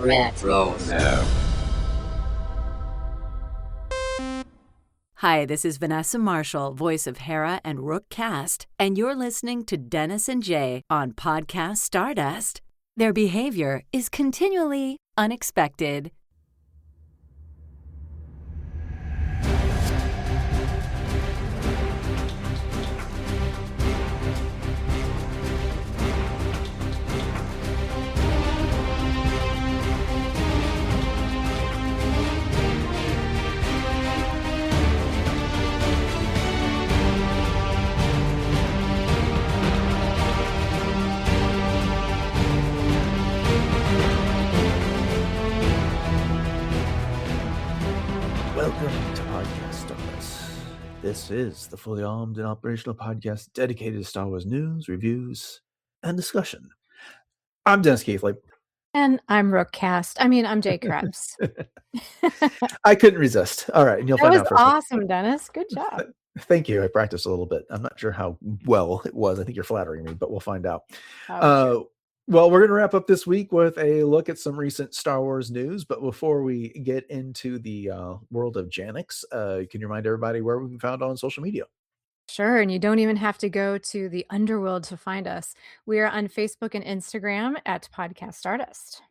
Retro. Hi, this is Vanessa Marshall, voice of Hera and Rook Cast, and you're listening to Dennis and Jay on Podcast Stardust. Their behavior is continually unexpected. Welcome to Podcast Stardust. This is the fully armed and operational podcast dedicated to Star Wars news, reviews, and discussion. I'm Dennis Keithley. And I'm Rook Cast. I'm Jay Krebs. I couldn't resist. All right, and you'll find That out was first. awesome, Dennis. Good job. Thank you. I practiced a little bit. I'm not sure how well it was. I think you're flattering me, but we'll find out. Well, we're going to wrap up this week with a look at some recent Star Wars news. But before we get into the world of Janix, can you remind everybody where we can be found on social media? Sure. And you don't even have to go to the underworld to find us. We are on Facebook and Instagram at Podcast Stardust.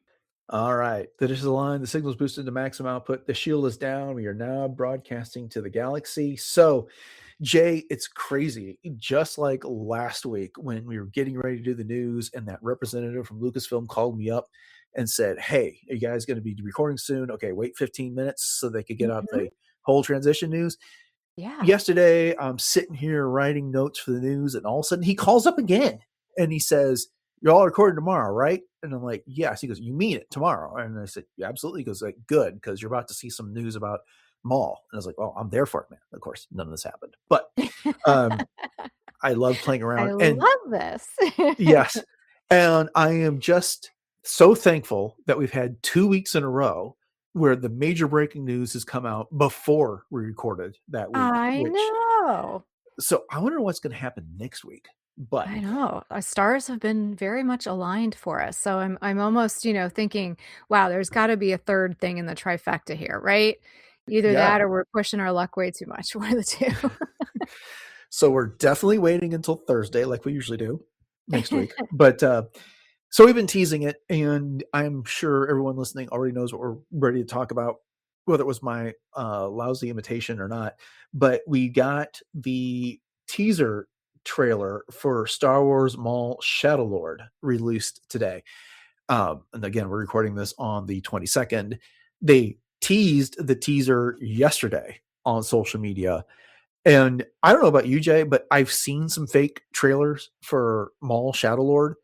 All right. The dish is aligned. The signal's boosted to maximum output. The shield is down. We are now broadcasting to the galaxy. So, Jay, it's crazy. Just like last week when we were getting ready to do the news and that representative from Lucasfilm called me up and said, hey, are you guys going to be recording soon? Okay, wait 15 minutes so they could get out the whole transition news. Yeah. Yesterday, I'm sitting here writing notes for the news, and all of a sudden he calls up again and he says, you're all recording tomorrow, right? And I'm like, yes. He goes, you mean it tomorrow? And I said, yeah, absolutely. He goes, like, good, because you're about to see some news about Maul. And I was like, well, I'm there for it, man. Of course, none of this happened. But I love playing around. I love this. Yes. And I am just so thankful that we've had 2 weeks in a row where the major breaking news has come out before we recorded that week. I know. So I wonder what's going to happen next week. But I know our stars have been very much aligned for us. So I'm almost, thinking, wow, there's got to be a third thing in the trifecta here, right? Either that or we're pushing our luck way too much. One of the two. So we're definitely waiting until Thursday, like we usually do next week. But so we've been teasing it, and I'm sure everyone listening already knows what we're ready to talk about, whether it was my lousy imitation or not. But we got the teaser trailer for Star Wars Maul Shadow Lord released today. And again, we're recording this on the 22nd. They teased the teaser yesterday on social media. And I don't know about you, Jay, but I've seen some fake trailers for Maul Shadow Lord.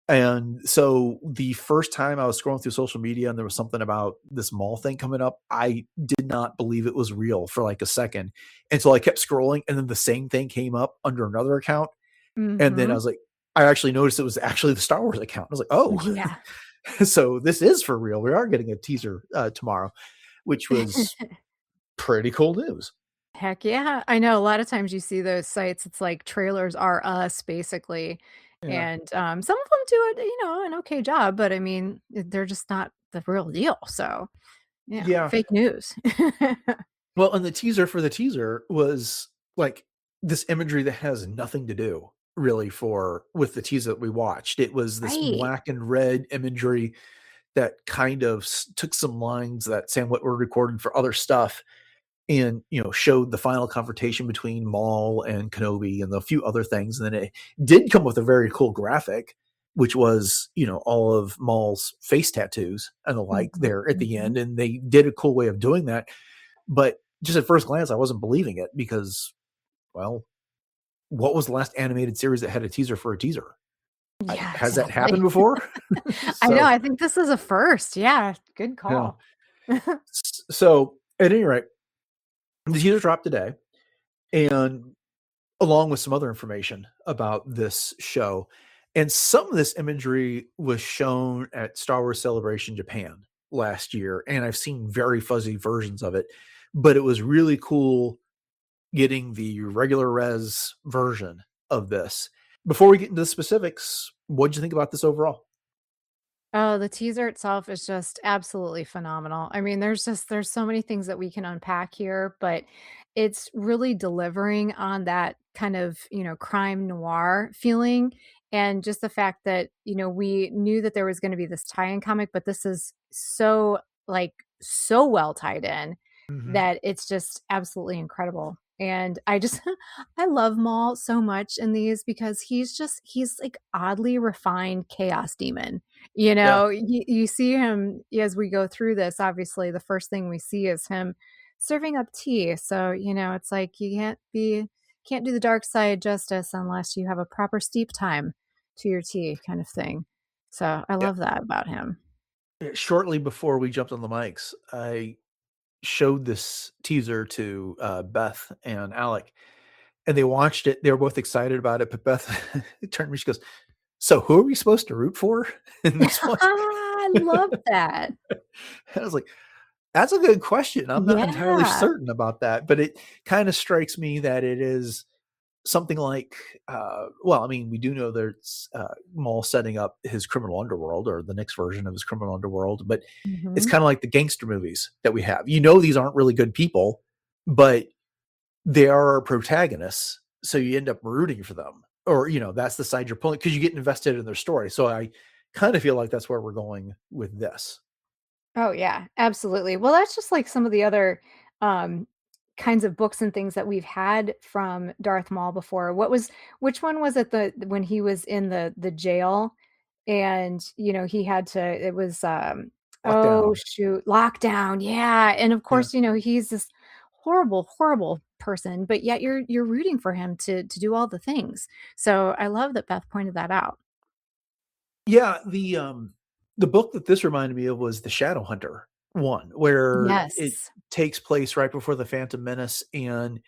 And so the first time I was scrolling through social media and there was something about this Maul thing coming up, I did not believe it was real for like a second until I kept scrolling. And then the same thing came up under another account. And then I was like, I actually noticed it was actually the Star Wars account. I was like, oh, yeah. So this is for real. We are getting a teaser tomorrow, which was pretty cool news. Heck yeah. I know a lot of times you see those sites, it's like trailers are us basically. Yeah. And some of them do it, an okay job, but I mean, they're just not the real deal. So yeah. Fake news. Well, and the teaser for the teaser was like this imagery that has nothing to do really with the teaser that we watched. It was this black and red imagery that kind of took some lines that Sam Witwer recorded for other stuff and, showed the final confrontation between Maul and Kenobi and a few other things. And then it did come with a very cool graphic, which was, all of Maul's face tattoos and the like there at the end. And they did a cool way of doing that. But just at first glance, I wasn't believing it because, well, what was the last animated series that had a teaser for a teaser? Yeah, Has that happened before? I know. I think this is a first. Yeah. Good call. Yeah. So at any rate, the teaser dropped today, and along with some other information about this show, and some of this imagery was shown at Star Wars Celebration Japan last year, and I've seen very fuzzy versions of it, but it was really cool getting the regular res version of this. Before we get into the specifics, what did you think about this overall? Oh, the teaser itself is just absolutely phenomenal. I mean, there's so many things that we can unpack here, but it's really delivering on that kind of, crime noir feeling. And just the fact that, we knew that there was going to be this tie-in comic, but this is so like so well tied in Hmm. that it's just absolutely incredible. And I just I love Maul so much in these because he's like oddly refined chaos demon. Yeah. You see him as we go through this. Obviously, the first thing we see is him serving up tea. So, it's like you can't do the dark side justice unless you have a proper steep time to your tea kind of thing. So, I Yeah. love that about him. Shortly before we jumped on the mics, I showed this teaser to Beth and Alec, and they watched it. They were both excited about it. But Beth turned to me. She goes, "So who are we supposed to root for in this one?" I love that. I was like, "That's a good question. I'm not entirely Yeah. certain about that, but it kind of strikes me that it is something like, well, I mean, we do know there's Maul setting up his criminal underworld or the next version of his criminal underworld, but it's Mhm. kind of like the gangster movies that we have. These aren't really good people, but they are our protagonists, so you end up rooting for them, or that's the side you're pulling because you get invested in their story. So I kind of feel like that's where we're going with this. Oh, yeah, absolutely. Well, that's just like some of the other, um, kinds of books and things that we've had from Darth Maul before. Which one was it when he was in the jail and, he had to it was, oh, Lockdown. shoot, Lockdown, yeah, and of Yeah. course, he's this horrible, horrible person, but yet you're rooting for him to do all the things. So, I love that Beth pointed that out. Yeah, the book that this reminded me of was the Shadowhunter one, where it Yes. takes place right before the Phantom Menace, and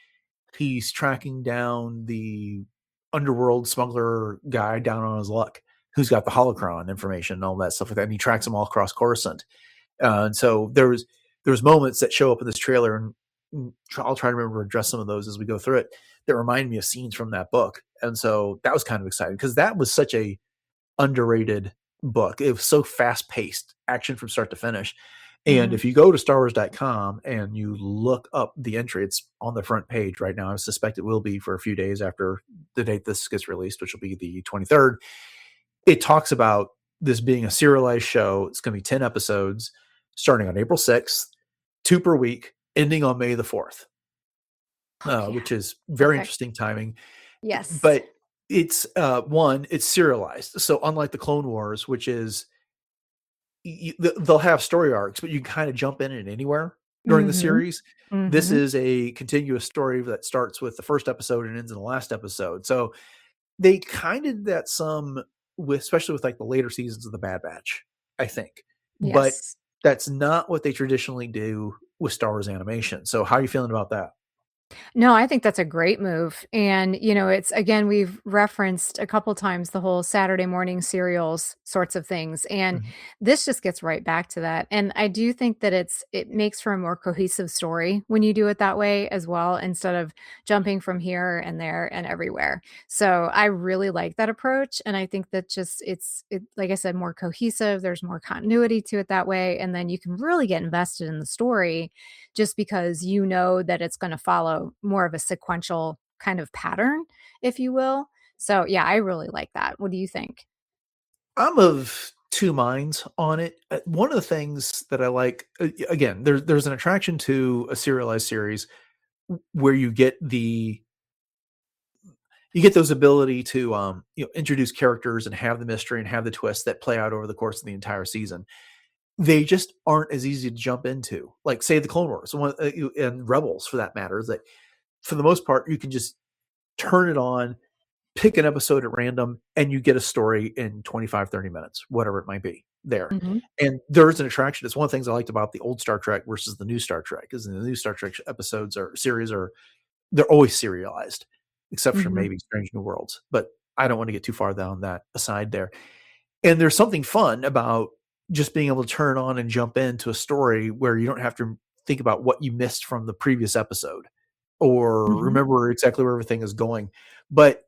he's tracking down the underworld smuggler guy down on his luck, who's got the holocron information and all that stuff like that, and he tracks him all across Coruscant. And so there was moments that show up in this trailer, and I'll try to remember to address some of those as we go through it, that remind me of scenes from that book. And so that was kind of exciting because that was such a underrated book. It was so fast paced, action from start to finish. And Mhm. if you go to StarWars.com and you look up the entry, it's on the front page right now. I suspect it will be for a few days after the date this gets released, which will be the 23rd. It talks about this being a serialized show. It's going to be 10 episodes starting on April 6th, 2 per week, ending on May the 4th, Oh, yeah. which is very Perfect. interesting timing. Yes. But it's one, it's serialized. So unlike the Clone Wars, which is they'll have story arcs, but you can kind of jump in it anywhere during the Mhm. series. This Mhm. is a continuous story that starts with the first episode and ends in the last episode. So they kind of did that some with, especially with like the later seasons of the Bad Batch, I think. But Yes. that's not what they traditionally do with Star Wars animation. So how are you feeling about that? No, I think that's a great move. And, it's again, we've referenced a couple times the whole Saturday morning serials sorts of things. And Mhm. this just gets right back to that. And I do think that it makes for a more cohesive story when you do it that way as well, instead of jumping from here and there and everywhere. So I really like that approach. And I think that just like I said, more cohesive. There's more continuity to it that way. And then you can really get invested in the story just because you know that it's gonna follow more of a sequential kind of pattern, if you will. So, yeah, I really like that. What do you think? I'm of two minds on it. One of the things that I like, again, there's an attraction to a serialized series where you get those ability to introduce characters and have the mystery and have the twists that play out over the course of the entire season. They just aren't as easy to jump into, like say the Clone Wars and Rebels for that matter. Is that for the most part you can just turn it on, pick an episode at random, and you get a story in 25-30 minutes, whatever it might be there. Mhm. And there's an attraction. It's one of the things I liked about the old Star Trek versus the new Star Trek, because in the new Star Trek episodes or series are they're always serialized, except for Mhm. maybe Strange New Worlds. But I don't want to get too far down that aside there. And there's something fun about just being able to turn on and jump into a story where you don't have to think about what you missed from the previous episode or Mhm. remember exactly where everything is going. But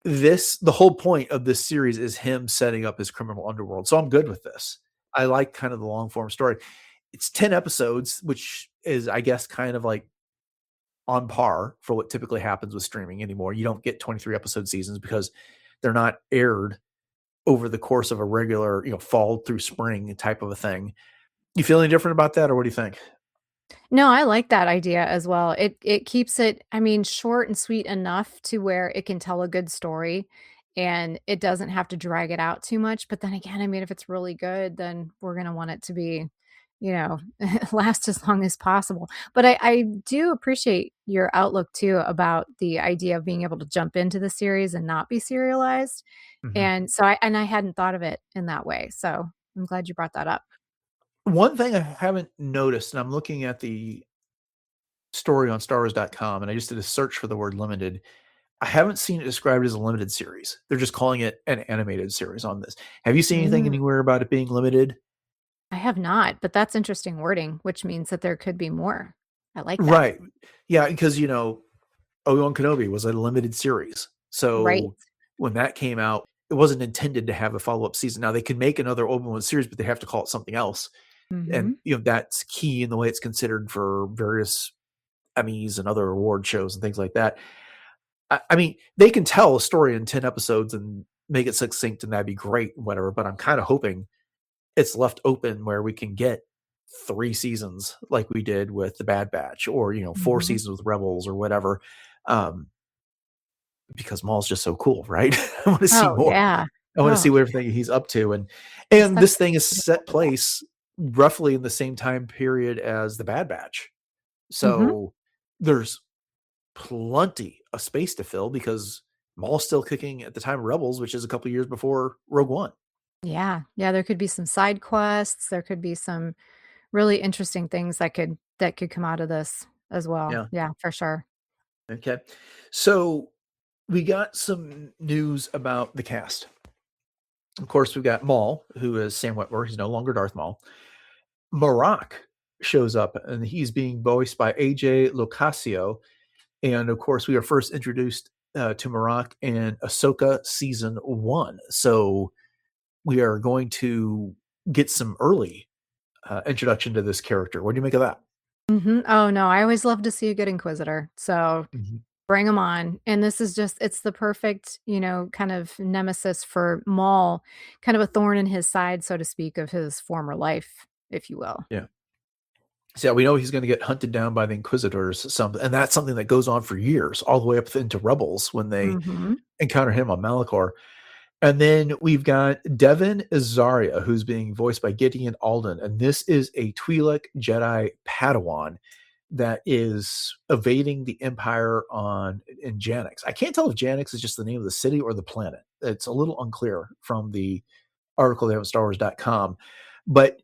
the whole point of this series is him setting up his criminal underworld. So I'm good with this. I like kind of the long form story. It's 10 episodes, which is, I guess, kind of like on par for what typically happens with streaming anymore. You don't get 23 episode seasons because they're not aired over the course of a regular, fall through spring type of a thing. You feel any different about that, or what do you think? No, I like that idea as well. It keeps it, I mean, short and sweet enough to where it can tell a good story and it doesn't have to drag it out too much. But then again, I mean, if it's really good, then we're gonna want it to be, you know, last as long as possible. But I do appreciate your outlook too about the idea of being able to jump into the series and not be serialized. Mhm. And so I hadn't thought of it in that way. So I'm glad you brought that up. One thing I haven't noticed, and I'm looking at the story on Stars.com, and I just did a search for the word limited. I haven't seen it described as a limited series. They're just calling it an animated series on this. Have you seen anything Mm. anywhere about it being limited? I have not, but that's interesting wording, which means that there could be more. I like that. Right. Yeah, because Obi-Wan Kenobi was a limited series. Right. So when that came out, it wasn't intended to have a follow-up season. Now they could make another Obi-Wan series, but they have to call it something else. And Mhm. that's key in the way it's considered for various Emmys and other award shows and things like that. I mean, they can tell a story in 10 episodes and make it succinct, and that'd be great, whatever. But I'm kind of hoping it's left open where we can get 3 seasons like we did with The Bad Batch, or 4 Mhm. seasons with Rebels or whatever. Um, because Maul's just so cool, right? I want to see Oh, more. yeah. I want to Oh, see what everything he's up to, and he's such this a thing is set place roughly in the same time period as The Bad Batch. Mhm. So there's plenty of space to fill because Maul's still kicking at the time of Rebels, which is a couple years before Rogue One. Yeah. Yeah, there could be some side quests, there could be some really interesting things that could come out of this as well. Yeah. Yeah, for sure. Okay. So we got some news about the cast. Of course, we've got Maul, who is Sam Witwer. He's no longer Darth Maul. Marok shows up, and he's being voiced by AJ Locascio. And of course, we are first introduced to Marok in Ahsoka season 1. So we are going to get some early introduction to this character. What do you make of that? Mhm. Oh, no, I always love to see a good inquisitor, so Mhm. bring them on, and this is just it's the perfect, kind of nemesis for Maul, kind of a thorn in his side, so to speak, of his former life, if you will. Yeah. So yeah, we know he's going to get hunted down by the Inquisitors, and that's something that goes on for years, all the way up into Rebels when they Mhm. encounter him on Malachor. And then we've got Devin Azaria, who's being voiced by Gideon Alden, and this is a Twi'lek Jedi Padawan that is evading the Empire in Janix. I can't tell if Janix is just the name of the city or the planet. It's a little unclear from the article they have on StarWars.com, but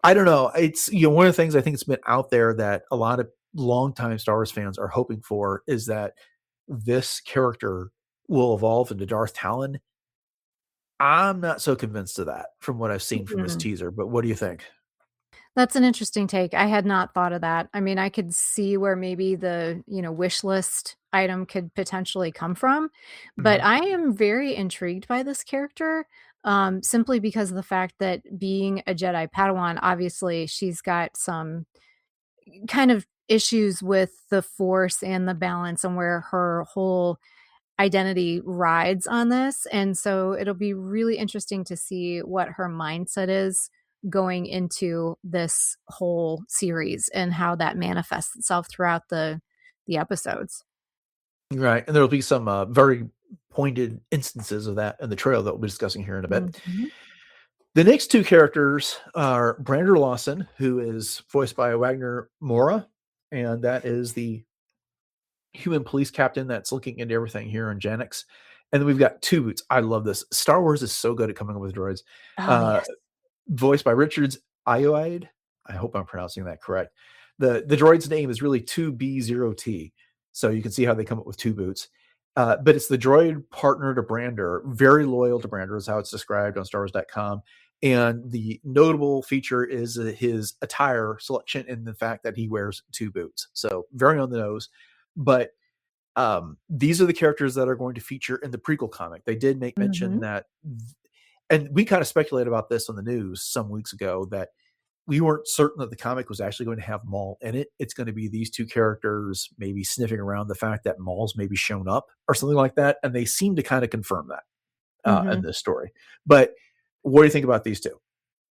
I don't know. It's one of the things I think it's been out there that a lot of longtime Star Wars fans are hoping for is that this character will evolve into Darth Talon. I'm not so convinced of that from what I've seen from this Mhm. teaser, but what do you think? That's an interesting take. I had not thought of that. I mean, I could see where maybe the, wish list item could potentially come from, but Mhm. I am very intrigued by this character, simply because of the fact that being a Jedi Padawan, obviously she's got some kind of issues with the Force and the balance and where her whole identity rides on this, and so it'll be really interesting to see what her mindset is going into this whole series and how that manifests itself throughout the episodes. Right, and there'll be some very pointed instances of that in the trail that we'll be discussing here in a bit. Mhm. The next two characters are Brander Lawson, who is voiced by Wagner Mora, and that is the human police captain that's looking into everything here in Janix. And then we've got Two Boots. I love this. Star Wars is so good at coming up with droids. Oh, Uh, yes. Voiced by Richards Ayoade. I hope I'm pronouncing that correct. The droid's name is really 2B0T. So you can see how they come up with Two Boots. But it's the droid partner to Brander, very loyal to Brander, is how it's described on StarWars.com. And the notable feature is his attire selection and the fact that he wears two boots. So very on the nose. But these are the characters that are going to feature in the prequel comic. They did make mention Mhm. that, and we kind of speculated about this on the news some weeks ago, that we weren't certain that the comic was actually going to have Maul in it. It's going to be these two characters maybe sniffing around the fact that Maul's maybe shown up or something like that. And they seem to kind of confirm that in Mhm. this story. But what do you think about these two?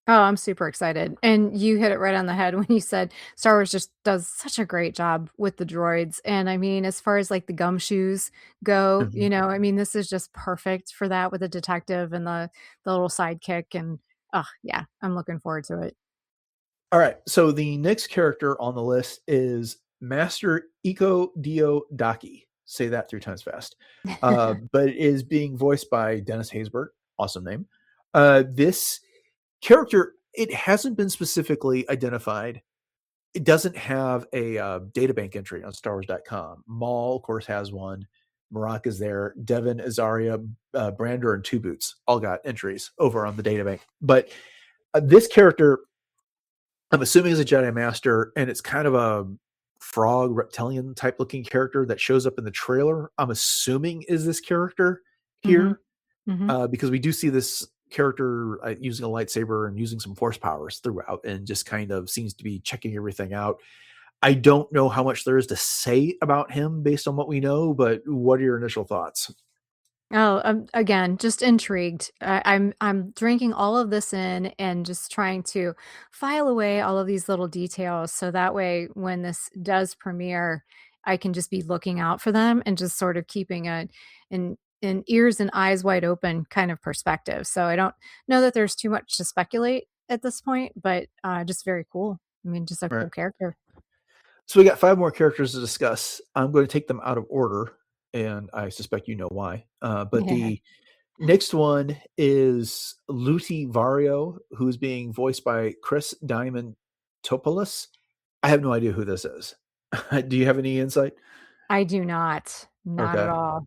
Oh, I'm super excited. And you hit it right on the head when you said Star Wars just does such a great job with the droids. And I mean, as far as like the gumshoes go, Mhm. I mean, this is just perfect for that with the detective and the little sidekick. And oh yeah, I'm looking forward to it. All right. So the next character on the list is Master Iko Dio Daki. Say that 3 times fast. But it is being voiced by Dennis Haysbert. Awesome name. This character, it hasn't been specifically identified. It doesn't have a databank entry on StarWars.com. Maul, of course, has one. Marak is there. Devin, Azaria, Brander, and Two Boots all got entries over on the databank. But this character, I'm assuming, is a Jedi Master, and it's kind of a frog reptilian type looking character that shows up in the trailer. I'm assuming is this character Mhm. here, Mhm. because we do see this character using a lightsaber and using some force powers throughout, and just kind of seems to be checking everything out. I don't know how much there is to say about him based on what we know, but what are your initial thoughts? Oh, again, just intrigued. I'm drinking all of this in and just trying to file away all of these little details so that way when this does premiere, I can just be looking out for them and just sort of keeping an ears and eyes wide open kind of perspective. So I don't know that there's too much to speculate at this point, but just very cool. I mean, just a All right. cool character. So we got 5 more characters to discuss. I'm going to take them out of order, and I suspect you know why. But Yeah, the next one is Luti Vario, who's being voiced by Chris Diamond Topoulos. I have no idea who this is. Do you have any insight? I do not at Okay. all.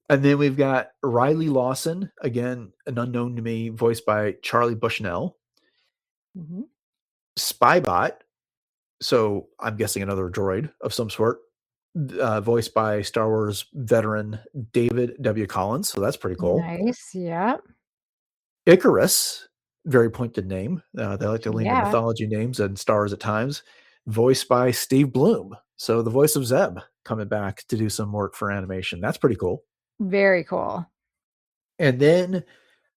And then we've got Riley Lawson, again, an unknown to me, voiced by Charlie Bushnell. Mhm. Spybot, so I'm guessing another droid of some sort, voiced by Star Wars veteran David W. Collins. So that's pretty cool. Nice. Yeah. Icarus, very pointed name. They like to lean to Yeah. mythology names and stars at times, voiced by Steve Bloom. So the voice of Zeb coming back to do some work for animation. That's pretty cool. Very cool. And then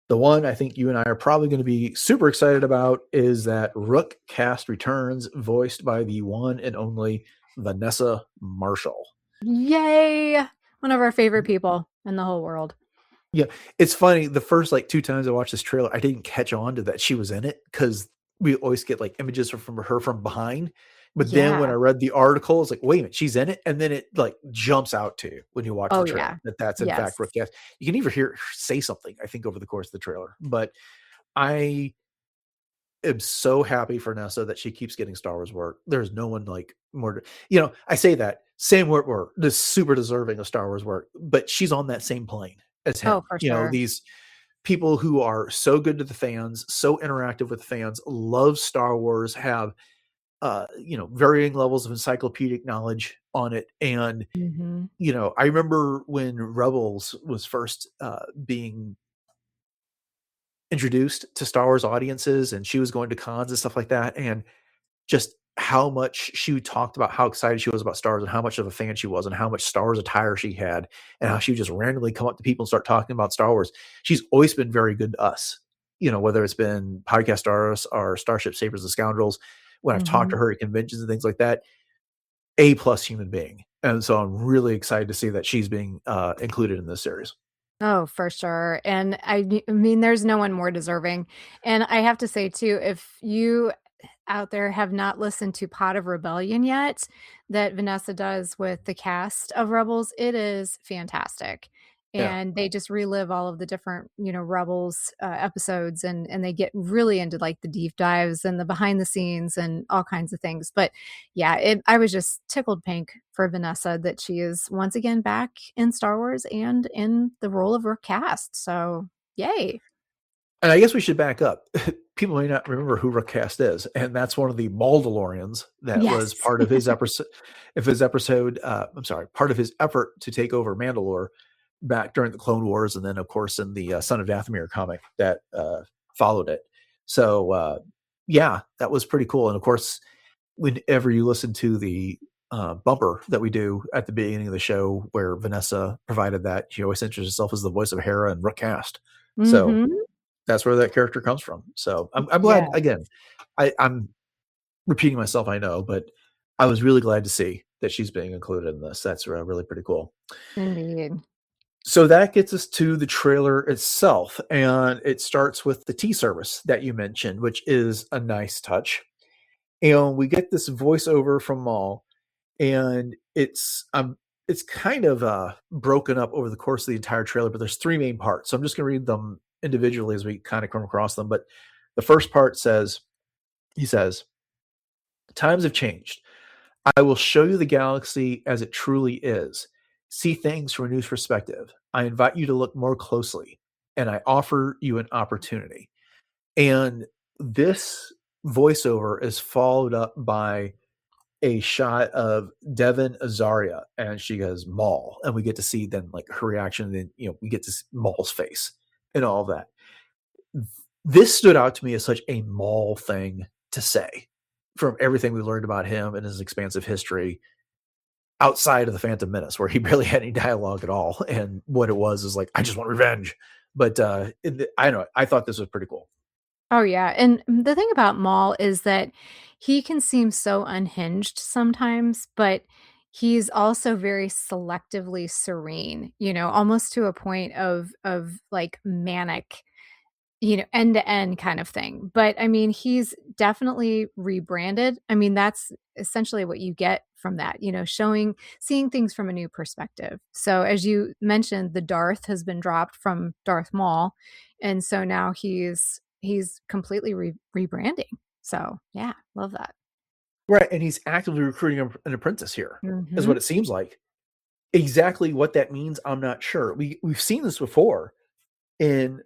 the one I think you and I are probably going to be super excited about is that Rook cast returns, voiced by the one and only Vanessa Marshall. Yay! One of our favorite people in the whole world. Yeah, it's funny. The first 2 times I watched this trailer, I didn't catch on to that she was in it because we always get images from her from behind. But then when Yeah. I read the article, it's like, wait a minute, she's in it, and then it jumps out to you when you watch the Oh, trailer yeah. that that's in fact Rook Yes. cast. You can even hear her say something, I think, over the course of the trailer. But I am so happy for Nessa that she keeps getting Star Wars work. There's no one more. I say that Sam Witwer is super deserving of Star Wars work, but she's on that same plane as Oh, him. for sure. These people who are so good to the fans, so interactive with fans, love Star Wars, have varying levels of encyclopedic knowledge on it. And Mhm. I remember when Rebels was first being introduced to Star Wars audiences, and she was going to cons and stuff like that, and just how much she talked about how excited she was about Star Wars and how much of a fan she was and how much Star Wars attire she had and how she would just randomly come up to people and start talking about Star Wars. She's always been very good to us, whether it's been Podcast Stardust or Starship Savers and Scoundrels. When I've talked to Mhm. her at conventions and things like that, A+ human being. And so I'm really excited to see that she's being included in this series. Oh, for sure. And I mean, there's no one more deserving. And I have to say too, if you out there have not listened to Pot of Rebellion yet, that Vanessa does with the cast of Rebels, it is fantastic. Yeah. And they just relive all of the different, Rebels episodes, and they get really into like the deep dives and the behind the scenes and all kinds of things. But yeah, I was just tickled pink for Vanessa that she is once again back in Star Wars and in the role of her cast. So yay. And I guess we should back up. people may not remember who Rookcast is, and that's one of the Mauldalorians that was Yes. part of his episode. Part of his effort to take over Mandalore back during the Clone Wars, and then of course in the Son of Dathomir comic that followed it. So yeah, that was pretty cool. And of course, whenever you listen to the bumper that we do at the beginning of the show, where Vanessa provided that, she always introduces herself as the voice of Hera and Rookcast. So Mhm. that's where that character comes from. So I'm Yeah, glad. Again, I'm repeating myself, I know, but I was really glad to see that she's being included in this. That's really pretty cool. indeed. So that gets us to the trailer itself, and it starts with the tea service that you mentioned, which is a nice touch. And we get this voiceover from Maul, and it's kind of broken up over the course of the entire trailer, but there's three main parts. So I'm just going to read them individually as we kind of come across them. But the first part says, he says, "Times have changed. I will show you the galaxy as it truly is. See things from a new perspective. I invite you to look more closely, and I offer you an opportunity." And this voiceover is followed up by a shot of Devin Azaria, and she goes, "Maul," and we get to see then like her reaction, and then we get to see Maul's face and all of that. This stood out to me as such a Maul thing to say from everything we learned about him and his expansive history outside of the Phantom Menace, where he barely had any dialogue at all, and what it was is like, I just want revenge. But I know, I thought this was pretty cool. Oh, yeah, and the thing about Maul is that he can seem so unhinged sometimes, but he's also very selectively serene, almost to a point of, like, manic, end to end kind of thing. But I mean, he's definitely rebranded. I mean, that's essentially what you get from that, seeing things from a new perspective. So as you mentioned, the Darth has been dropped from Darth Maul. And so now he's completely rebranding. So yeah, love that. Right. And he's actively recruiting an apprentice here, is Hmm. what it seems like. Exactly what that means, I'm not sure. We've seen this before in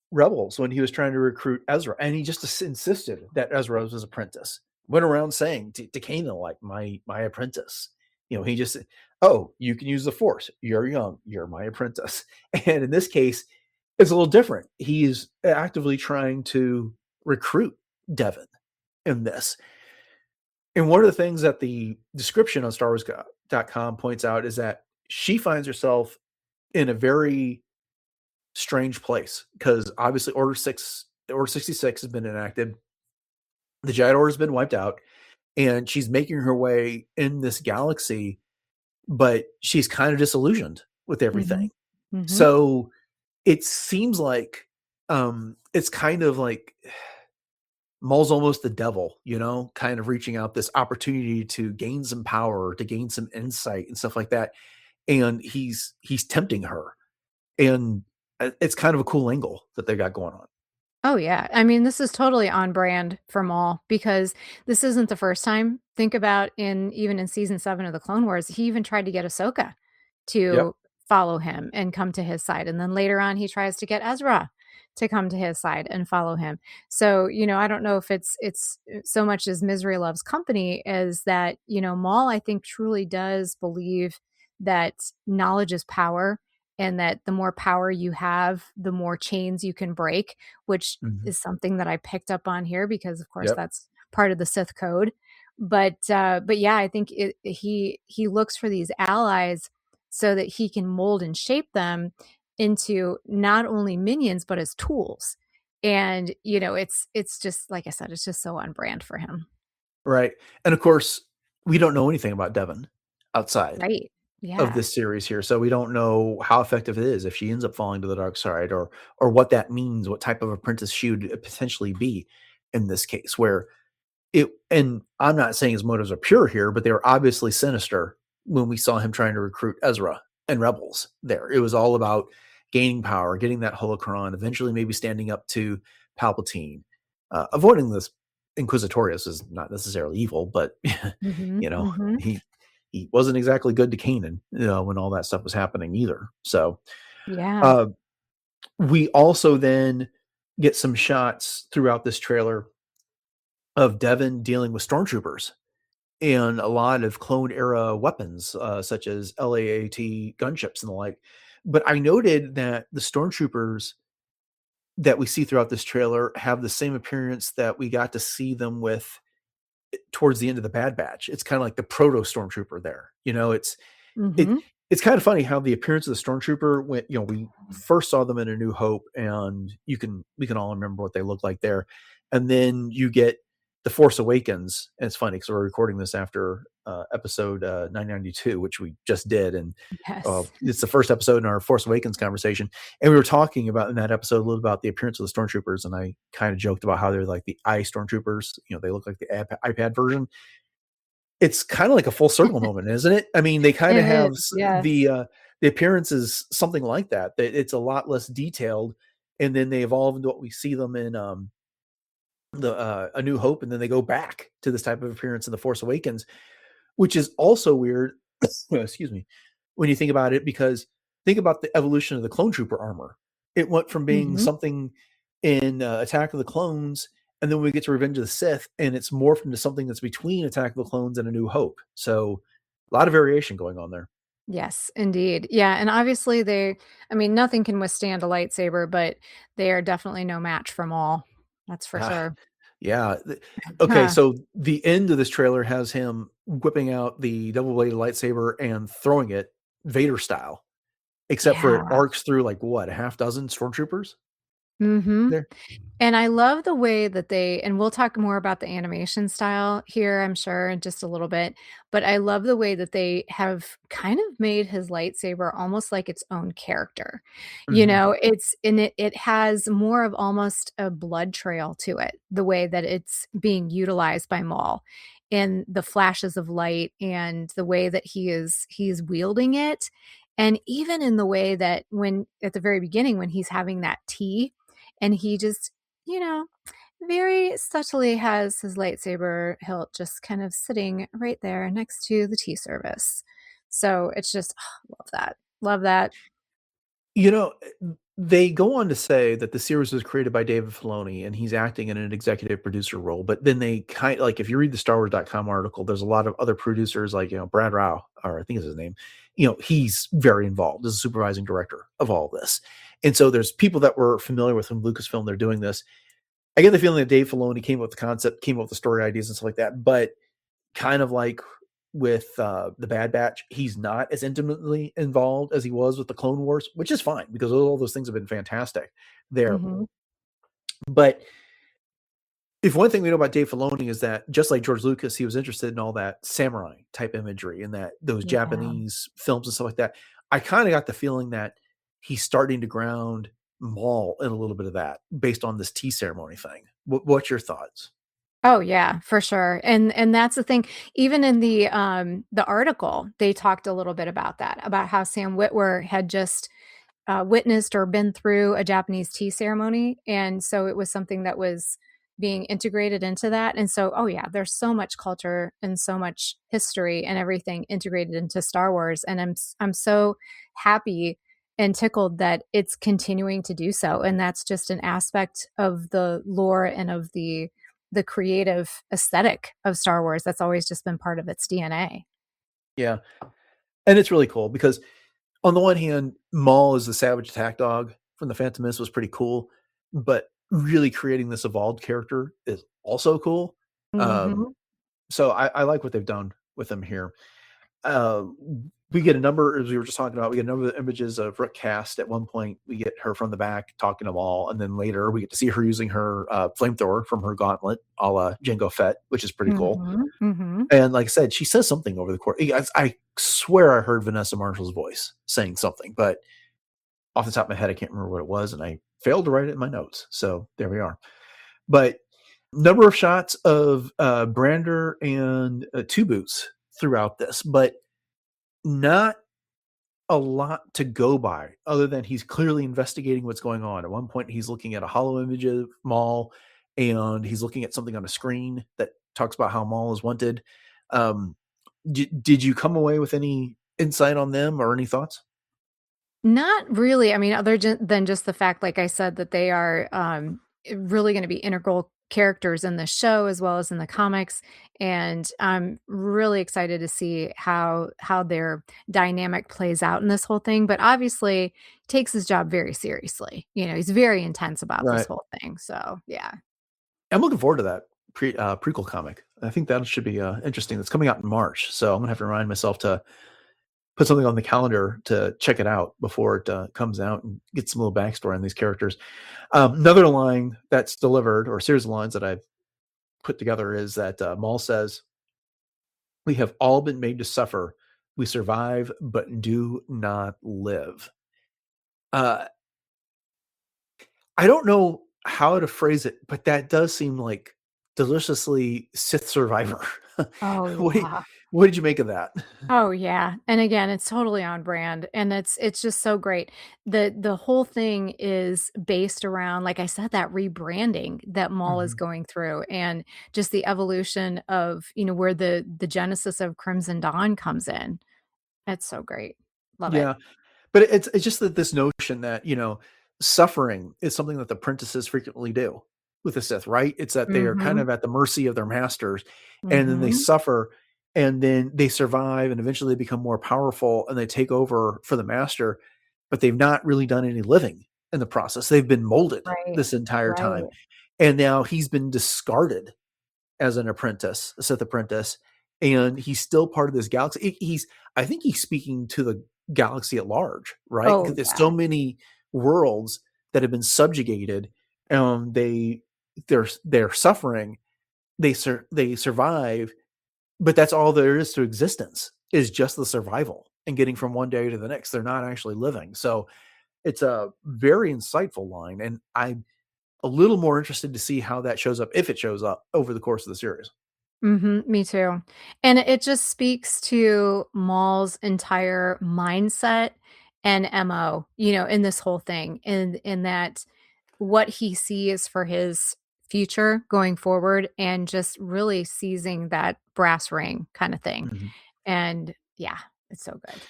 Rebels when he was trying to recruit Ezra, and he just insisted that Ezra was his apprentice. Went around saying to Kanan, like, my apprentice. He just said, "Oh, you can use the Force. You're young. You're my apprentice." And in this case, it's a little different. He's actively trying to recruit Devin in this. And one of the things that the description on StarWars.com points out is that she finds herself in a very strange place, because obviously Order 66 has been enacted. The Jedi Order has been wiped out, and she's making her way in this galaxy, but she's kind of disillusioned with Hmm. everything. Hmm. So it seems like it's kind of like Maul's almost the devil, kind of reaching out this opportunity to gain some power, to gain some insight and stuff like that. And he's tempting her. And it's kind of a cool angle that they got going on. Oh, yeah. I mean, this is totally on brand for Maul because this isn't the first time. Think about even in season 7 of the Clone Wars, he even tried to get Ahsoka Yep. to follow him and come to his side. And then later on, he tries to get Ezra to come to his side and follow him. So, I don't know if it's so much as misery loves company as that, Maul, I think, truly does believe that knowledge is power and that the more power you have, the more chains you can break, which Mhm. is something that I picked up on here because, of course, Yep. that's part of the Sith code. But yeah, I think he looks for these allies so that he can mold and shape them into not only minions but as tools. And it's just like I said, it's just so on brand for him. Right. And of course, we don't know anything about Devin outside Right. of Yeah. this series here. So we don't know how effective it is if she ends up falling to the dark side, or what that means, what type of apprentice she would potentially be in this case, where and I'm not saying his motives are pure here, but they were obviously sinister when we saw him trying to recruit Ezra and Rebels there. It was all about gaining power, getting that holocron, eventually maybe standing up to Palpatine, avoiding this. Inquisitorius is not necessarily evil, but Hmm. you know, Hmm. he wasn't exactly good to Kanan, when all that stuff was happening either. So Yeah. uh, we also then get some shots throughout this trailer of Devin dealing with stormtroopers and a lot of clone era weapons, such as LAAT gunships and the like. But I noted that the stormtroopers that we see throughout this trailer have the same appearance that we got to see them with towards the end of the Bad Batch. It's kind of like the proto stormtrooper there. It Mhm. it's kind of funny how the appearance of the stormtrooper when we first saw them in A New Hope, and we can all remember what they look like there, and then you get the Force Awakens, and it's funny because we're recording this after episode 992, which we just did, and Yes. it's the first episode in our Force Awakens conversation, and we were talking about in that episode a little about the appearance of the stormtroopers, and I kind of joked about how they're like the stormtroopers. They look like the iPad version. It's kind of like a full circle moment, isn't it? I mean, they kind It of have is, yes. the appearance is something like that. That it's a lot less detailed, and then they evolve into what we see them in the A New Hope, and then they go back to this type of appearance in the Force Awakens, which is also weird. Excuse me, when you think about it, because think about the evolution of the clone trooper armor. It went from being Mhm. something in Attack of the Clones, and then we get to Revenge of the Sith, and it's morphed into something that's between Attack of the Clones and A New Hope. So a lot of variation going on there. Yes, indeed. Yeah, and obviously I mean, nothing can withstand a lightsaber, but they are definitely no match for Maul. That's for Ah, sure. yeah. Okay, so the end of this trailer has him whipping out the double-bladed lightsaber and throwing it Vader style, except for it Yeah. arcs through like what, a half dozen stormtroopers Mhm. there? And I love the way that and we'll talk more about the animation style here, I'm sure, in just a little bit, but I love the way that they have kind of made his lightsaber almost like its own character. Mhm. It has more of almost a blood trail to it, the way that it's being utilized by Maul in the flashes of light and the way that he's wielding it. And even in the way that when at the very beginning when he's having that tea and he just you know, very subtly has his lightsaber hilt just kind of sitting right there next to the tea service. So it's just love that. Love that. You know, they go on to say that the series was created by David Filoni and he's acting in an executive producer role. But then they kind like if you read the StarWars.com article, there's a lot of other producers like, Brad Rao, or I think is his name. He's very involved as a supervising director of all of this. And so there's people that were familiar with from Lucasfilm, they're doing this. I get the feeling that Dave Filoni came up with the concept, came up with the story ideas and stuff like that. But kind of like with the Bad Batch, he's not as intimately involved as he was with the Clone Wars, which is fine because all those things have been fantastic there. Mhm. But if one thing we know about Dave Filoni is that just like George Lucas, he was interested in all that samurai type imagery and that those Yeah. Japanese films and stuff like that. I kind of got the feeling that he's starting to ground Maul in a little bit of that based on this tea ceremony thing. What's your thoughts? Oh yeah, for sure. And that's the thing. Even in the article, they talked a little bit about that, about how Sam Witwer had just witnessed or been through a Japanese tea ceremony. And so it was something that was being integrated into that. And so, oh, yeah, there's so much culture and so much history and everything integrated into Star Wars. And I'm so happy and tickled that it's continuing to do so. And that's just an aspect of the lore and of the creative aesthetic of Star Wars that's always just been part of its DNA. Yeah. And it's really cool because on the one hand, Maul as the savage attack dog from the Phantom Menace was pretty cool, but really creating this evolved character is also cool. Um, Mhm. so I like what they've done with him here. Uh, we get a number, as we were just talking about, we get a number of images of Rick Cast. At one point, we get her from the back talking to Maul, and then later we get to see her using her flamethrower from her gauntlet, a la Jango Fett, which is pretty cool. Mhm. Mhm. And like I said, she says something over the course. I swear I heard Vanessa Marshall's voice saying something, but off the top of my head, I can't remember what it was, and I failed to write it in my notes. So there we are. But number of shots of Brander and Two Boots throughout this, but not a lot to go by other than he's clearly investigating what's going on. At one point, he's looking at a hollow image of Maul, and he's looking at something on a screen that talks about how Maul is wanted. Um, did you come away with any insight on them or any thoughts? Not really. I mean, other than just the fact, like I said, that they are really gonna be integral characters in the show as well as in the comics, and I'm really excited to see how their dynamic plays out in this whole thing, but obviously takes his job very seriously. He's very intense about this Right. whole thing, so yeah. I'm looking forward to that prequel comic. I think that should be interesting. It's coming out in March, so I'm gonna have to remind myself to put something on the calendar to check it out before it comes out and get some little backstory on these characters. Another line that's delivered, or series of lines that I've put together, is that Maul says, "We have all been made to suffer. We survive, but do not live." Uh, I don't know how to phrase it, but that does seem like deliciously Sith Survivor. Oh, what, yeah. what did you make of that? Oh, yeah, and again, it's totally on brand, and it's just so great. The whole thing is based around, like I said, that rebranding that Maul is Mhm. going through, and just the evolution of, where the genesis of Crimson Dawn comes in. It's so great. Love it. Yeah. But it's just that this notion that, suffering is something that the apprentices frequently do with the Sith, right? It's that they are kind Mhm, of at the mercy of their masters, and then they mhm. suffer, and then they survive, and eventually they become more powerful, and they take over for the master, but they've not really done any living in the process. They've been molded Right, this entire time, right. and now he's been discarded as an apprentice, a Sith apprentice, and he's still part of this galaxy. I think he's speaking to the galaxy at large, right? Oh, Because there's yeah. so many worlds that have been subjugated. They're suffering. They survive, but that's all there is to existence, is just the survival and getting from one day to the next. They're not actually living. So it's a very insightful line, and I'm a little more interested to see how that shows up, if it shows up over the course of the series. Mhm, me too. And it just speaks to Maul's entire mindset and MO, in this whole thing, in that what he sees for his future going forward and just really seizing that brass ring kinda thing. Mhm. And yeah, it's so good.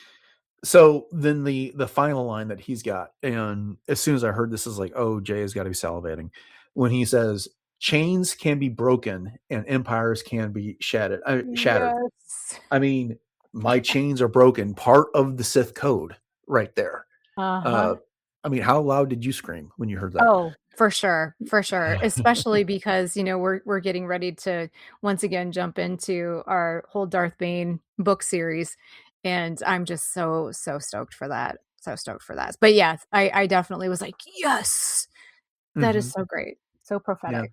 So then the final line that he's got, and as soon as I heard this, is like, oh, Jay has got to be salivating when he says, "Chains can be broken and empires can be shattered." Shattered. Yes. I mean, my chains are broken. Part of the Sith code, right there. Uh-huh. Uh, I mean, how loud did you scream when you heard that? Oh, for sure, especially because, we're getting ready to once again jump into our whole Darth Bane book series, and I'm just so, so stoked for that, so stoked for that. But yeah, I definitely was like, "Yes!" That is Hmm. so great, so Yeah. prophetic.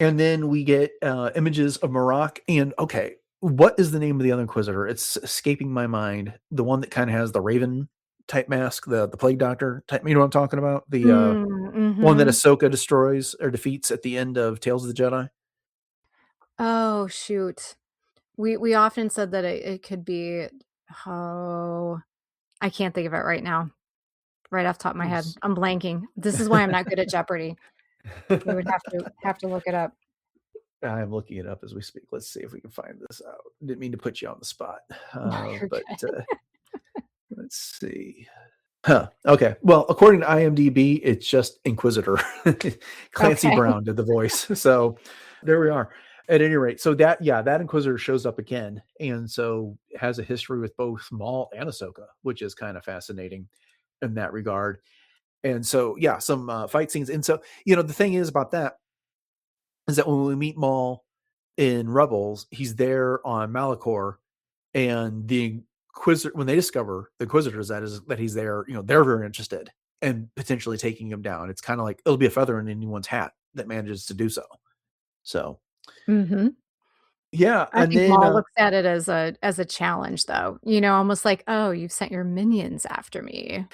And then we get images of Marak. And okay, what is the name of the other Inquisitor? It's escaping my mind. The one that kind of has the Raven type mask, the Plague Doctor type. You know what I'm talking about? The Mm, one that mhm. Ahsoka destroys or defeats at the end of Tales of the Jedi. Oh, shoot. We often said that it could be oh, I can't think of it right now, right off the top of my head. Oops. I'm blanking. This is why I'm not good at Jeopardy. We would have to look it up. I'm looking it up as we speak. Let's see if we can find this out. Didn't mean to put you on the spot, No, you're but good. let's see. Huh. Okay. Well, according to IMDb, it's just Inquisitor. Clancy Okay. Brown did the voice. So there we are. At any rate, so that Inquisitor shows up again, and so has a history with both Maul and Ahsoka, which is kind of fascinating in that regard. And so, yeah, some fight scenes. And so, the thing is about that is that when we meet Maul in Rebels, he's there on Malachor, and the Inquisitor, when they discover the Inquisitors, that he's there, they're very interested in potentially taking him down. It's kind of like it'll be a feather in anyone's hat that manages to do so. So Mhm. yeah, I and think then Maul looks at it as a challenge though, almost like, "Oh, you've sent your minions after me."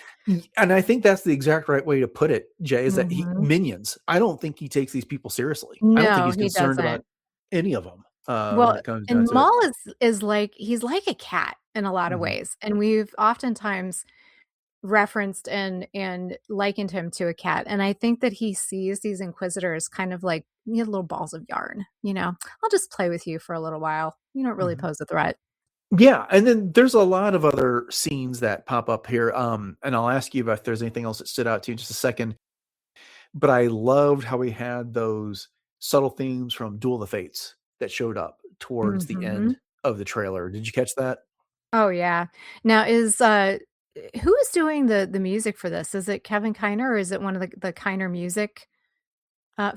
and I think that's the exact right way to put it, Jay, is that he Mhm. minions. I don't think he takes these people seriously. I don't think No, he's he concerned about doesn't. any of them when Well, it comes down and to it. Maul is like he's like a cat in a lot of Mhm, ways, and we've oftentimes referenced and likened him to a cat, and I think that he sees these inquisitors kind of like, little balls of yarn, "I'll just play with you for a little while. You don't really mhm. pose a threat." Yeah, and then there's a lot of other scenes that pop up here, and I'll ask you if there's anything else that stood out to you in just a second. but I loved how we had those subtle themes from Duel of the Fates that showed up towards the Mhm. end of the trailer. Did you catch that? Oh, yeah. Now who is doing the music for this? Is it Kevin Kiner, or is it one of the Kiner Music,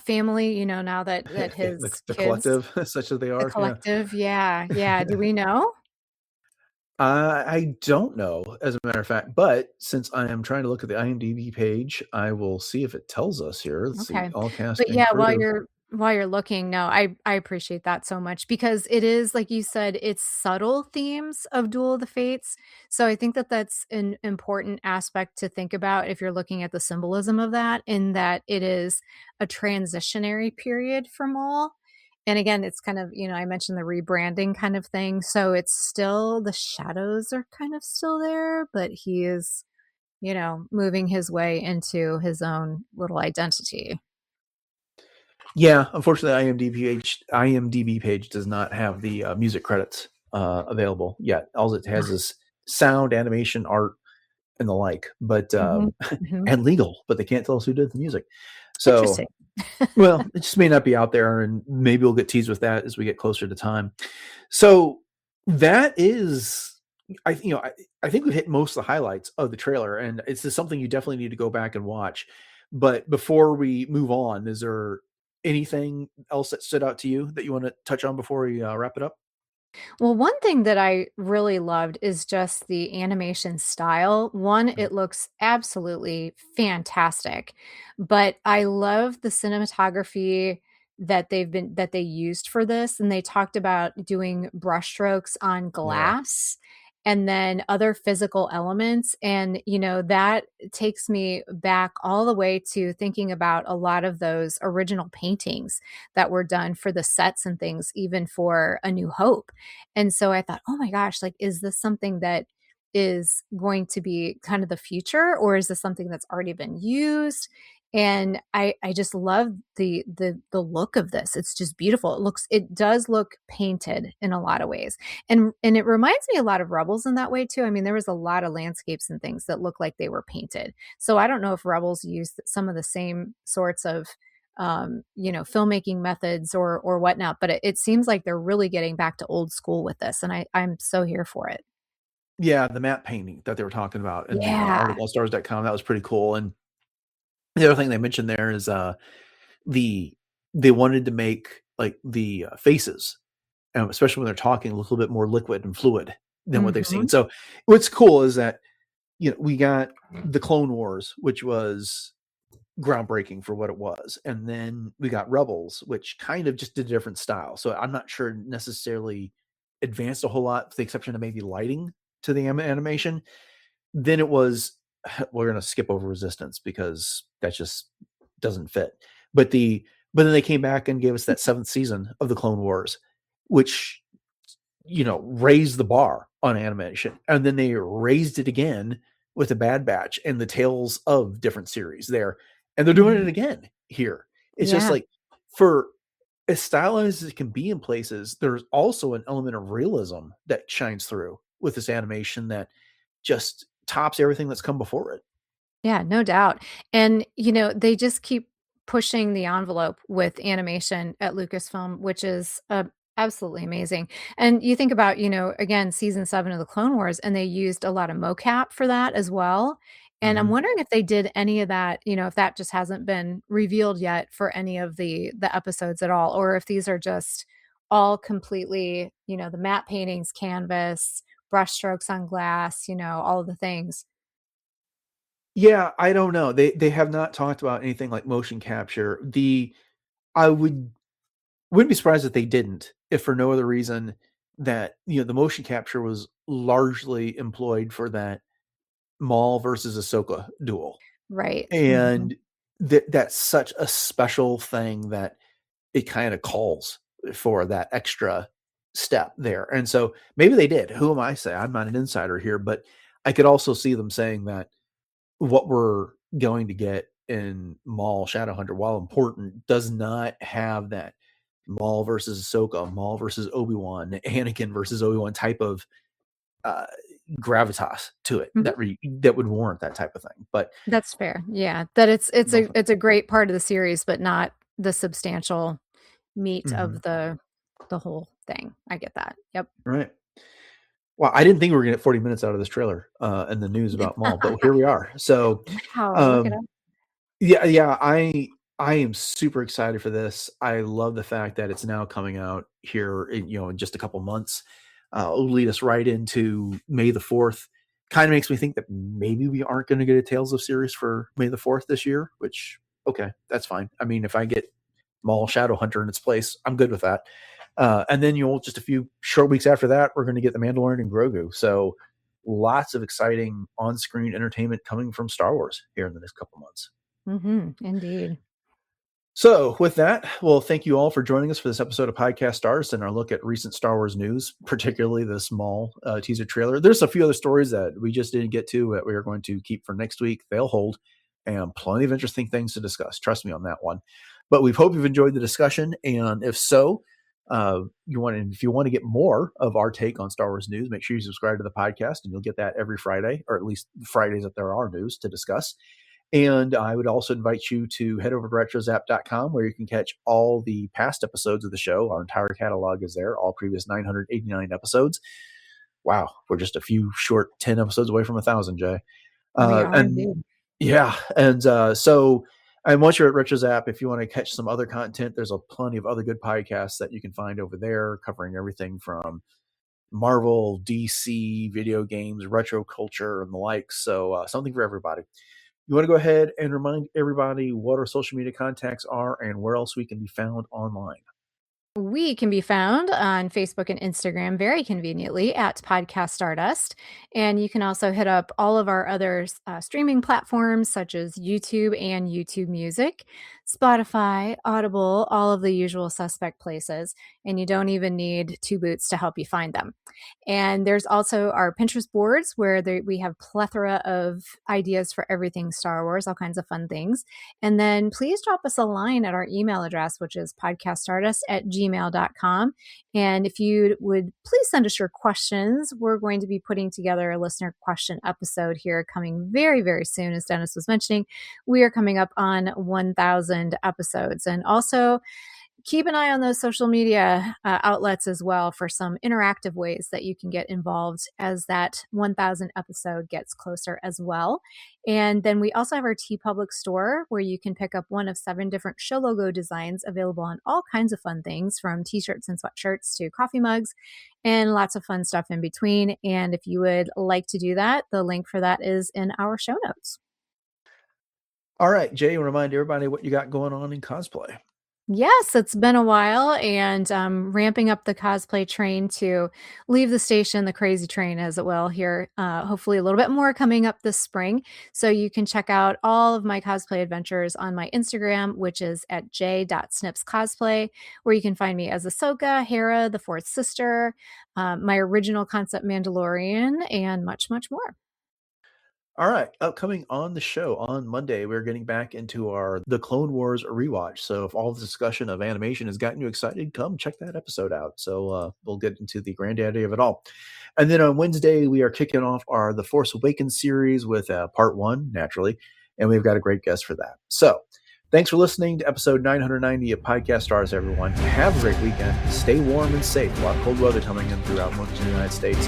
family, now that his The kids collective, such as they the are. Yeah. collective? Yeah, yeah. Do we know? I don't know, as a matter of fact, but since I am trying to look at the IMDb page, I will see if it tells us here. Let's see, Okay. all cast But and yeah, crew. while you're looking, no, I appreciate that so much because it is, like you said, it's subtle themes of Duel of the Fates. So I think that that's an important aspect to think about if you're looking at the symbolism of that, in that it is a transitionary period for Maul. And again, it's kind of, I mentioned the rebranding kind of thing. So it's still, the shadows are kind of still there, but he is, moving his way into his own little identity. Yeah, unfortunately, IMDb page does not have the music credits available yet. All it has is sound, animation, art, and the like, but Mhm, mhm. and legal, but they can't tell us who did the music. So, Interesting. well, it just may not be out there, and maybe we'll get teased with that as we get closer to time. So that is, I think we've hit most of the highlights of the trailer, and it's just something you definitely need to go back and watch. But before we move on, is there anything else that stood out to you that you want to touch on before we wrap it up? Well, one thing that I really loved is just the animation style. One, it looks absolutely fantastic, but I love the cinematography that they used for this, and they talked about doing brushstrokes on Yeah. glass and then other physical elements, and that takes me back all the way to thinking about a lot of those original paintings that were done for the sets and things, even for A New Hope. And so I thought, "Oh my gosh, like, is this something that is going to be kind of the future, or is this something that's already been used?" And I just love the look of this. It's just beautiful. It does look painted in a lot of ways. And it reminds me a lot of Rebels in that way too. I mean, there was a lot of landscapes and things that look like they were painted. So I don't know if Rebels used some of the same sorts of filmmaking methods or whatnot. But it seems like they're really getting back to old school with this, and I'm so here for it. Yeah, the map painting that they were talking about in the Yeah. article on stars.com, that was pretty cool. And the other thing they mentioned there is the they wanted to make like the faces, especially when they're talking, a little bit more liquid and fluid than what they've seen. Mhm. So what's cool is that we got the Clone Wars, which was groundbreaking for what it was, and then we got Rebels, which kind of just did a different style. So I'm not sure necessarily advanced a whole lot, with the exception of maybe lighting to the animation. Then it was, we're going to skip over Resistance because that just doesn't fit. But then they came back and gave us that seventh season of the Clone Wars, which raised the bar on animation, and then they raised it again with the Bad Batch and the Tales of different series there, and they're doing Mhm. it again here. It's just Yeah. like, for as stylized as it can be in places, there's also an element of realism that shines through with this animation that just tops everything that's come before it. Yeah, no doubt. And, they just keep pushing the envelope with animation at Lucasfilm, which is absolutely amazing. And you think about, again, season 7 of the Clone Wars, and they used a lot of mocap for that as well. And I'm Mhm. wondering if they did any of that, if that just hasn't been revealed yet for any of the episodes at all, or if these are just all completely, the matte paintings, canvas, brushstrokes on glass, all of the things. Yeah, I don't know. They have not talked about anything like motion capture. I wouldn't be surprised if they didn't, if for no other reason that the motion capture was largely employed for that Maul versus Ahsoka duel, Right. Mhm. and that's such a special thing that it kind of calls for that extra step there. And so maybe they did. Who am I to say? I'm not an insider here, but I could also see them saying that what we're going to get in Maul Shadowhunter, while important, does not have that Maul versus Ahsoka, Maul versus Obi-Wan, Anakin versus Obi-Wan type of uh, gravitas to it Mhm. that would warrant that type of thing. But That's fair. Yeah, that it's a great part of the series, but not the substantial meat Mhm. of the whole thing. I get that. Yep. Right. Well, I didn't think we were gonna get 40 minutes out of this trailer and the news about Maul, but here we are. So, Wow, look it um, up. yeah, I am super excited for this. I love the fact that it's now coming out here in just a couple months. It'll lead us right into May the 4th. Kind of makes me think that maybe we aren't going to get a Tales of series for May the 4th this year, which, okay, that's fine. I mean, if I get Maul Shadowhunter in its place, I'm good with that. And then just a few short weeks after that, we're going to get The Mandalorian and Grogu. So lots of exciting on-screen entertainment coming from Star Wars here in the next couple months. Indeed. So with that, well, thank you all for joining us for this episode of Podcast Stardust and our look at recent Star Wars news, particularly the small teaser trailer. There's a few other stories that we just didn't get to that we are going to keep for next week. They'll hold, and plenty of interesting things to discuss. Trust me on that one. But we hope you've enjoyed the discussion, and if so, if you want to get more of our take on Star Wars news, make sure you subscribe to the podcast, and you'll get that every Friday, or at least Fridays that there are news to discuss. And I would also invite you to head over to retrozap.com where you can catch all the past episodes of the show. Our entire catalog is there, all previous 989 episodes. Wow, we're just a few short 10 episodes away from 1,000, Jay. We are And indeed. yeah, and so and once you're at RetroZap, if you want to catch some other content, there's plenty of other good podcasts that you can find over there covering everything from Marvel, DC, video games, retro culture, and the like. So something for everybody. You want to go ahead and remind everybody what our social media contacts are and where else we can be found online. We can be found on Facebook and Instagram very conveniently at Podcast Stardust. And you can also hit up all of our other streaming platforms such as YouTube and YouTube Music, Spotify, Audible, all of the usual suspect places. And you don't even need two boots to help you find them. And there's also our Pinterest boards where we have plethora of ideas for everything Star Wars, all kinds of fun things. And then please drop us a line at our email address, which is podcaststardust@gmail.com. And if you would please send us your questions, we're going to be putting together a listener question episode here coming very, very soon. As Dennis was mentioning, we are coming up on 1,000 episodes. And also, keep an eye on those social media outlets as well for some interactive ways that you can get involved as that 1,000 episode gets closer as well. And then we also have our TeePublic store where you can pick up one of 7 different show logo designs available on all kinds of fun things from t-shirts and sweatshirts to coffee mugs and lots of fun stuff in between. And if you would like to do that, the link for that is in our show notes. All right, Jay, remind everybody what you got going on in cosplay. Yes, it's been a while, and ramping up the cosplay train to leave the station, the crazy train, as it will, here. Hopefully, a little bit more coming up this spring. So you can check out all of my cosplay adventures on my Instagram, which is at j.snipscosplay, where you can find me as Ahsoka, Hera, the Fourth Sister, my original concept Mandalorian, and much, much more. All right, upcoming on the show on Monday, we're getting back into the Clone Wars rewatch. So if all the discussion of animation has gotten you excited, come check that episode out. So we'll get into the granddaddy of it all. And then on Wednesday, we are kicking off The Force Awakens series with part 1, naturally. And we've got a great guest for that. So thanks for listening to episode 990 of Podcast Stars, everyone. Have a great weekend. Stay warm and safe. A lot of cold weather coming in throughout most of the United States.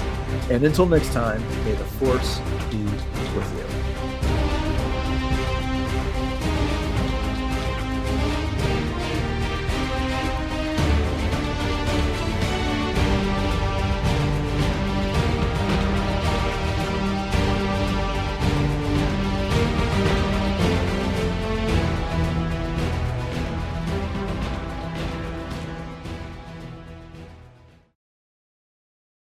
And until next time, may the Force be with you.